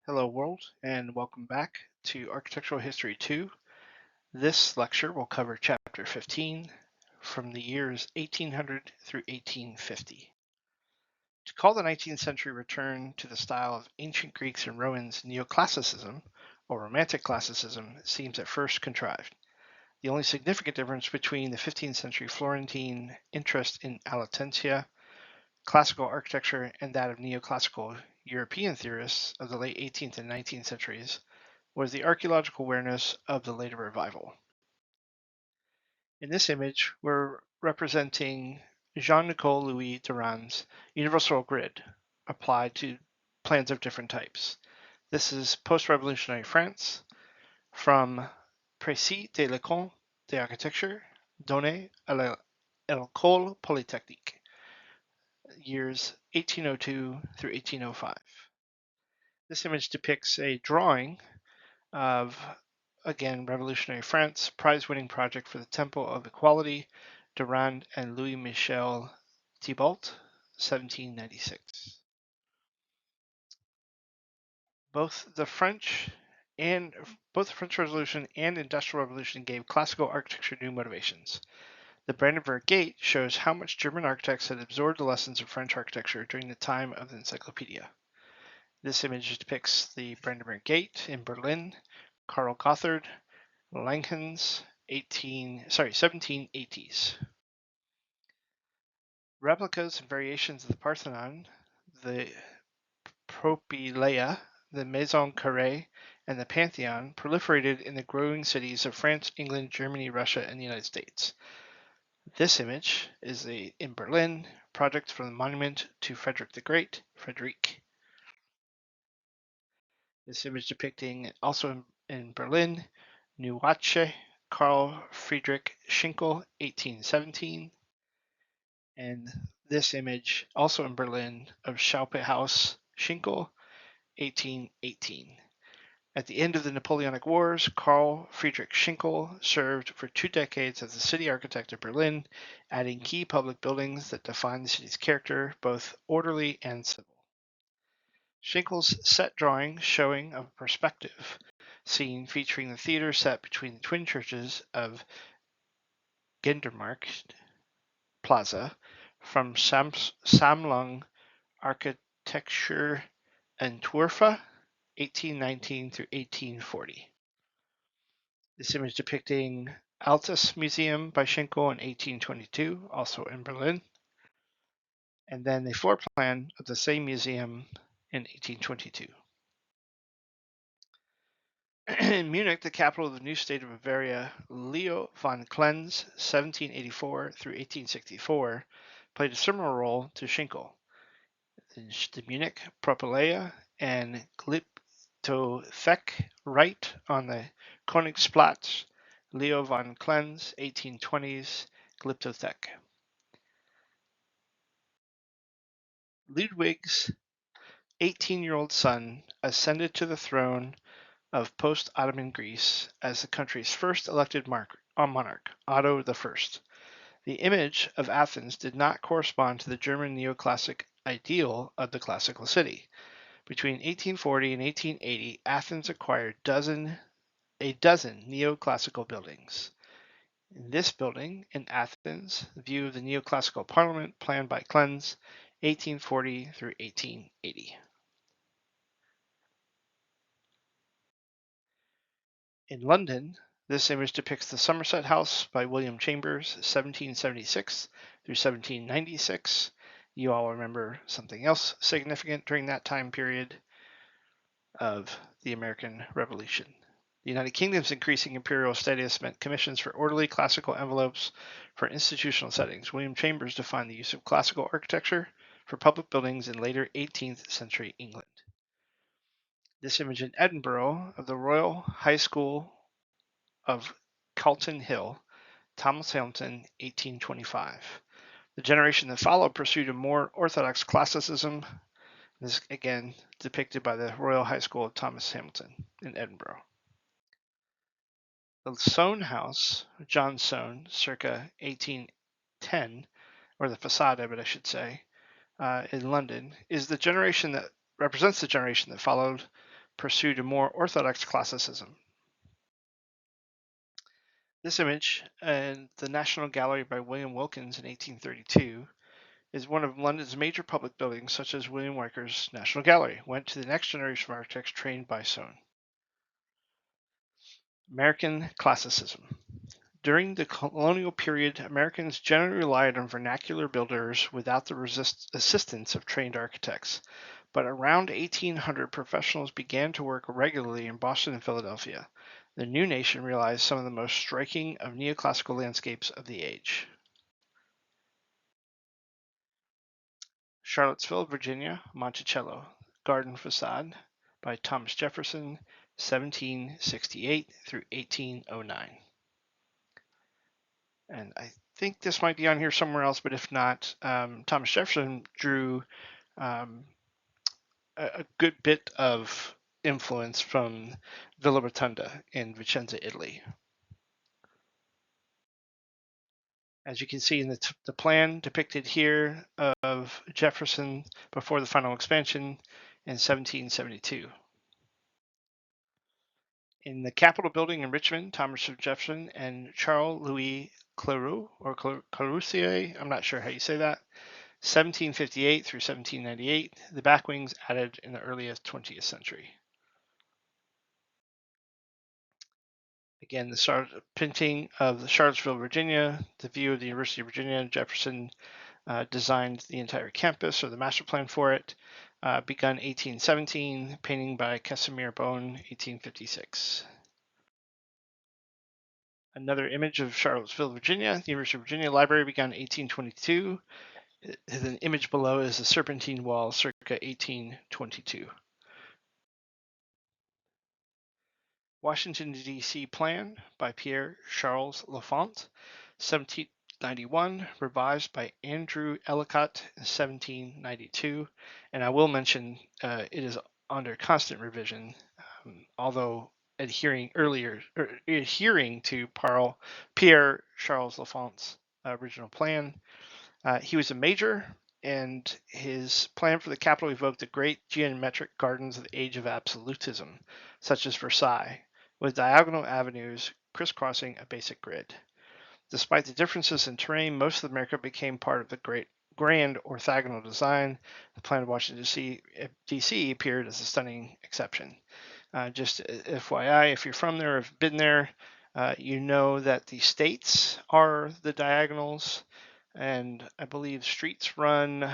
Hello world and welcome back to Architectural History 2. This lecture will cover chapter 15 from the years 1800 through 1850. To call the 19th century return to the style of ancient Greeks and Romans neoclassicism or romantic classicism seems at first contrived. The only significant difference between the 15th century Florentine interest in Altensia classical architecture and that of neoclassical European theorists of the late 18th and 19th centuries was the archaeological awareness of the later revival. In this image, we're representing Jean-Nicole Louis Durand's universal grid applied to plans of different types. This is post-revolutionary France from Précis de l'école d'architecture donné à l'École Polytechnique, years 1802 through 1805. This image depicts a drawing of, again, revolutionary France, prize-winning project for the Temple of Equality, Durand and Louis-Michel Thibault, 1796. Both the French Revolution and Industrial Revolution gave classical architecture new motivations. The Brandenburg Gate shows how much German architects had absorbed the lessons of French architecture during the time of the Encyclopedia. This image depicts the Brandenburg Gate in Berlin, Karl Gotthard, Langhans, 1780s. Replicas and variations of the Parthenon, the Propylaea, the Maison Carrée, and the Pantheon proliferated in the growing cities of France, England, Germany, Russia, and the United States. This image is in Berlin, project from the monument to Frederick the Great, Frederick. This image depicting also in Berlin, Neuwache, Carl Friedrich Schinkel, 1817. And this image, also in Berlin, of Schauspielhaus Schinkel, 1818. At the end of the Napoleonic Wars, Carl Friedrich Schinkel served for 2 decades as the city architect of Berlin, adding key public buildings that define the city's character, both orderly and civil. Schinkel's set drawing showing of a perspective scene featuring the theater set between the twin churches of Gendermarkt Plaza from Sammlung Architektur Entwürfe, 1819 through 1840. This image depicting Altes Museum by Schinkel in 1822, also in Berlin. And then the floor plan of the same museum in 1822. In Munich, the capital of the new state of Bavaria, Leo von Klenz, 1784 through 1864, played a similar role to Schinkel. The Munich Propylaea and Glyptothek right on the Königsplatz, Leo von Klenz, 1820s, Glyptothek. Ludwig's 18-year-old son ascended to the throne of post-Ottoman Greece as the country's first elected monarch, Otto I. The image of Athens did not correspond to the German neoclassic ideal of the classical city. Between 1840 and 1880, Athens acquired a dozen neoclassical buildings. In this building, in Athens, the view of the neoclassical parliament planned by Klenz, 1840 through 1880. In London, this image depicts the Somerset House by William Chambers, 1776 through 1796. You all remember something else significant during that time period of the American Revolution. The United Kingdom's increasing imperial status meant commissions for orderly classical envelopes for institutional settings. William Chambers defined the use of classical architecture for public buildings in later 18th century England. This image in Edinburgh of the Royal High School of Calton Hill, Thomas Hamilton, 1825. The generation that followed pursued a more orthodox classicism. This again depicted by the Royal High School of Thomas Hamilton in Edinburgh. The Soane House, John Soane, circa 1810, or the facade of it, I should say, in London, is the generation that represents the generation that followed pursued a more orthodox classicism. This image, in the National Gallery by William Wilkins in 1832, is one of London's major public buildings, such as William Wyker's National Gallery, went to the next generation of architects trained by Soane. American Classicism. During the colonial period, Americans generally relied on vernacular builders without the assistance of trained architects. But around 1800, professionals began to work regularly in Boston and Philadelphia. The new nation realized some of the most striking of neoclassical landscapes of the age. Charlottesville, Virginia, Monticello, Garden Facade by Thomas Jefferson, 1768 through 1809. And I think this might be on here somewhere else, but if not, Thomas Jefferson drew a good bit of influence from Villa Rotunda in Vicenza, Italy. As you can see in the plan depicted here of Jefferson before the final expansion in 1772. In the Capitol building in Richmond, Thomas Jefferson and Charles Louis Cleroux, or Clarousier, I'm not sure how you say that, 1758 through 1798, the back wings added in the earliest 20th century. Again, the painting of Charlottesville, Virginia, the view of the University of Virginia. Jefferson designed the entire campus or the master plan for it. Begun 1817, painting by Casimir Bone, 1856. Another image of Charlottesville, Virginia. The University of Virginia Library began 1822. The image below is the Serpentine Wall, circa 1822. Washington, D.C. Plan by Pierre Charles L'Enfant, 1791, revised by Andrew Ellicott in 1792. And I will mention it is under constant revision, although adhering to Pierre Charles L'Enfant's original plan. He was a major, and his plan for the capital evoked the great geometric gardens of the age of absolutism, such as Versailles, with diagonal avenues crisscrossing a basic grid. Despite the differences in terrain, most of America became part of the grand orthogonal design. The plan of Washington, D.C. appeared as a stunning exception. Just FYI, if you're from there or have been there, you know that the states are the diagonals, and I believe streets run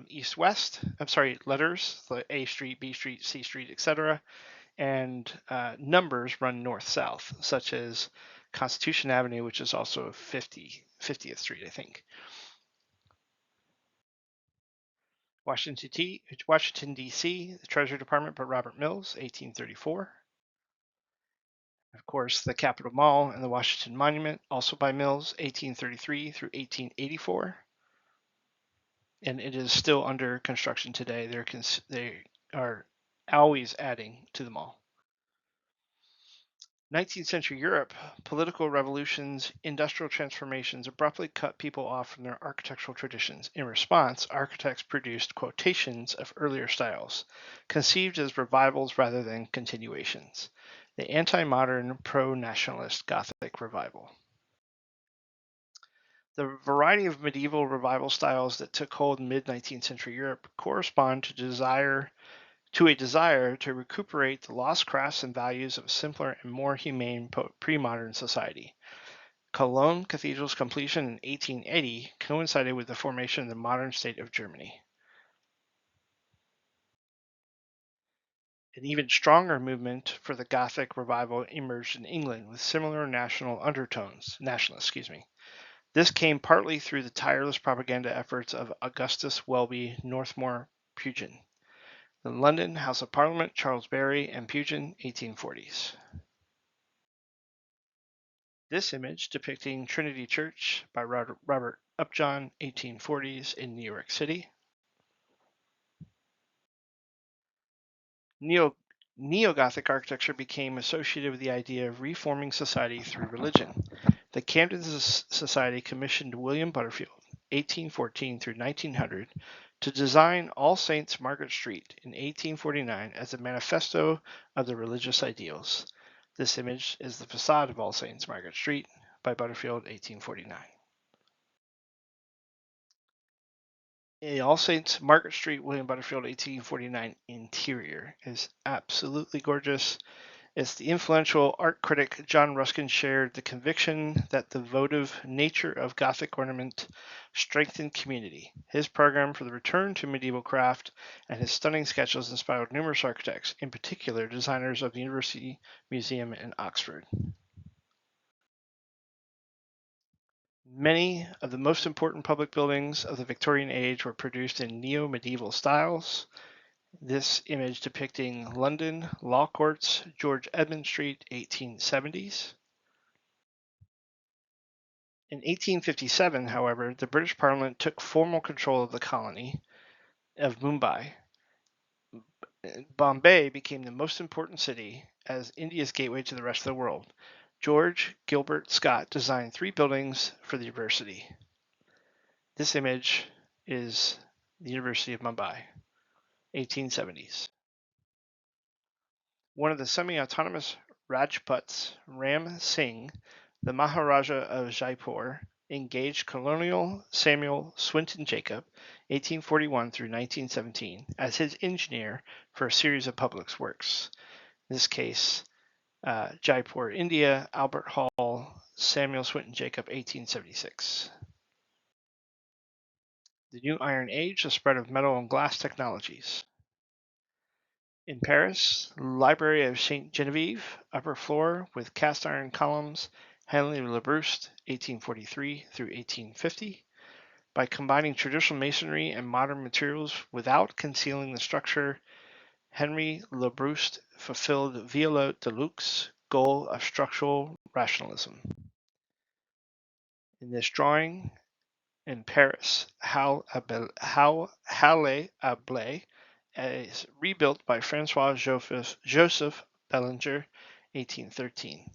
east-west. I'm sorry, letters, like A Street, B Street, C Street, etc., and numbers run north-south, such as Constitution Avenue, which is also 50th Street, I think. Washington, D.C., the Treasury Department by Robert Mills, 1834. Of course, the Capitol Mall and the Washington Monument, also by Mills, 1833 through 1884. And it is still under construction today. They are always adding to the mall. 19th century Europe, political revolutions, industrial transformations abruptly cut people off from their architectural traditions. In response, architects produced quotations of earlier styles, conceived as revivals rather than continuations. The anti-modern, pro-nationalist Gothic revival. The variety of medieval revival styles that took hold in mid-19th century Europe correspond to a desire to recuperate the lost crafts and values of a simpler and more humane pre-modern society. Cologne Cathedral's completion in 1880 coincided with the formation of the modern state of Germany. An even stronger movement for the Gothic revival emerged in England with similar nationalist. This came partly through the tireless propaganda efforts of Augustus Welby Northmore Pugin. The London House of Parliament, Charles Barry and Pugin, 1840s. This image depicting Trinity Church by Robert Upjohn, 1840s in New York City. Neo-Gothic architecture became associated with the idea of reforming society through religion. The Camden Society commissioned William Butterfield, 1814 through 1900, to design All Saints Margaret Street in 1849 as a manifesto of the religious ideals. This image is the facade of All Saints Margaret Street by Butterfield, 1849. All Saints Margaret Street, William Butterfield, 1849 interior is absolutely gorgeous. It's the influential art critic John Ruskin shared the conviction that the votive nature of Gothic ornament strengthened community. His program for the return to medieval craft and his stunning sketches inspired numerous architects, in particular designers of the University Museum in Oxford. Many of the most important public buildings of the Victorian age were produced in neo-medieval styles. This image depicting London Law Courts, George Edmund Street, 1870s. In 1857, however, the British Parliament took formal control of the colony of Mumbai. Bombay became the most important city as India's gateway to the rest of the world. George Gilbert Scott designed 3 buildings for the university. This image is the University of Mumbai, 1870s. One of the semi-autonomous Rajputs, Ram Singh, the Maharaja of Jaipur, engaged Colonel Samuel Swinton Jacob, 1841 through 1917, as his engineer for a series of public works. In this case, Jaipur, India, Albert Hall, Samuel Swinton Jacob, 1876. The New Iron Age, the spread of metal and glass technologies. In Paris, Library of Saint Genevieve, upper floor with cast iron columns, Henry Labrouste, 1843 through 1850. By combining traditional masonry and modern materials without concealing the structure, Henry Labrouste fulfilled Viollet de Luc's goal of structural rationalism. In this drawing, in Paris, Halle Ablé is rebuilt by Francois Joseph Bellinger, 1813.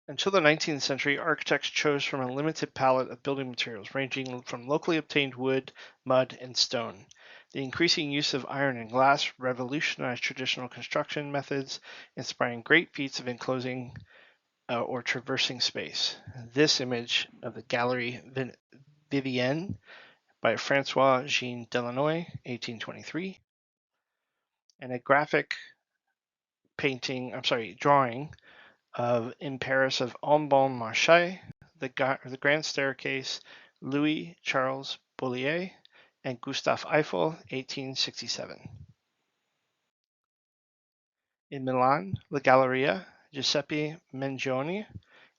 Until the 19th century, architects chose from a limited palette of building materials, ranging from locally obtained wood, mud, and stone. The increasing use of iron and glass revolutionized traditional construction methods, inspiring great feats of enclosing or traversing space. This image of the Galerie Vivienne by Francois Jean Delanoy, 1823, and a graphic drawing of in Paris of En Bon Marché, the Grand Staircase, Louis Charles Boulier, and Gustave Eiffel, 1867. In Milan, La Galleria, Giuseppe Mengione,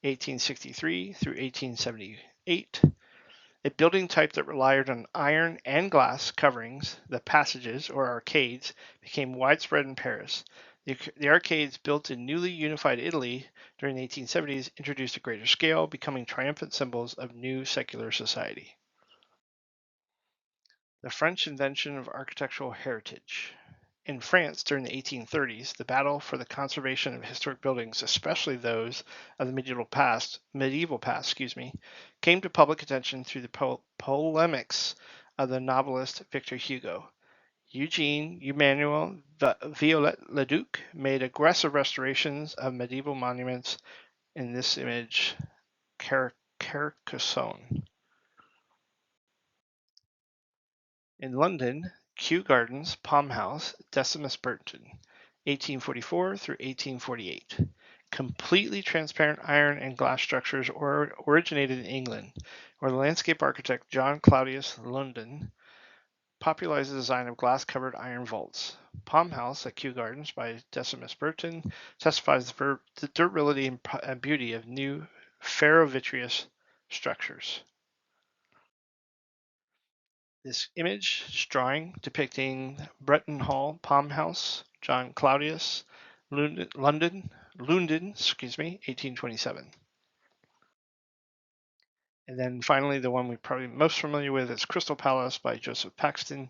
1863 through 1878. A building type that relied on iron and glass coverings, the passages or arcades became widespread in Paris. The arcades built in newly unified Italy during the 1870s introduced a greater scale, becoming triumphant symbols of new secular society. The French invention of architectural heritage. In France during the 1830s, the battle for the conservation of historic buildings, especially those of the medieval past, came to public attention through the polemics of the novelist Victor Hugo. Eugene Emmanuel Viollet-le-Duc made aggressive restorations of medieval monuments, in this image, Carcassonne. In London, Kew Gardens, Palm House, Decimus Burton, 1844 through 1848. Completely transparent iron and glass structures originated in England, where the landscape architect John Claudius London popularized the design of glass-covered iron vaults. Palm House at Kew Gardens by Decimus Burton testifies the durability and beauty of new ferrovitreous structures. This image drawing depicting Bretton Hall, Palm House, John Claudius, London, 1827. And then finally, the one we're probably most familiar with is Crystal Palace by Joseph Paxton,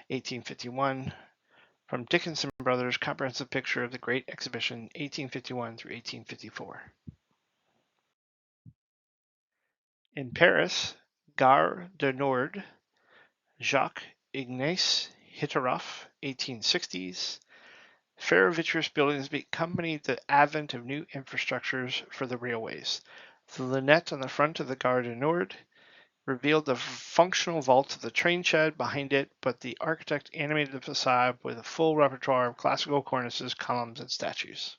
1851, from Dickinson Brothers, Comprehensive Picture of the Great Exhibition, 1851 through 1854. In Paris, Gare du Nord, Jacques Ignace Hitteroff, 1860s. Ferrovitrus buildings accompanied the advent of new infrastructures for the railways. The lunette on the front of the Gare du Nord revealed the functional vault of the train shed behind it, but the architect animated the facade with a full repertoire of classical cornices, columns, and statues.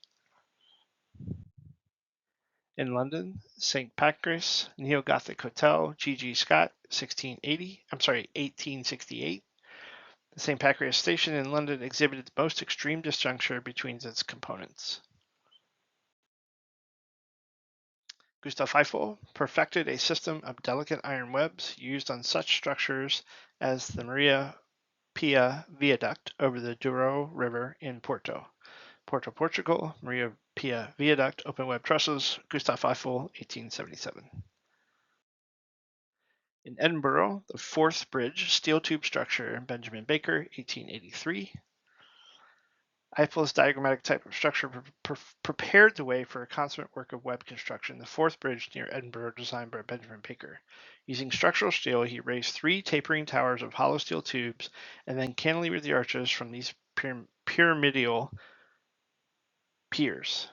In London, St. Pancras Neo-Gothic Hotel, G.G. Scott, 1868. The St. Pancras station in London exhibited the most extreme disjuncture between its components. Gustav Eiffel perfected a system of delicate iron webs used on such structures as the Maria Pia Viaduct over the Douro River in Porto, Portugal. Maria Pia Viaduct, open web trusses, Gustav Eiffel, 1877. In Edinburgh, the Forth Bridge steel tube structure, Benjamin Baker, 1883. Eiffel's diagrammatic type of structure prepared the way for a consummate work of web construction, the Forth Bridge near Edinburgh, designed by Benjamin Baker. Using structural steel, he raised 3 tapering towers of hollow steel tubes and then cantilevered the arches from these pyramidal piers.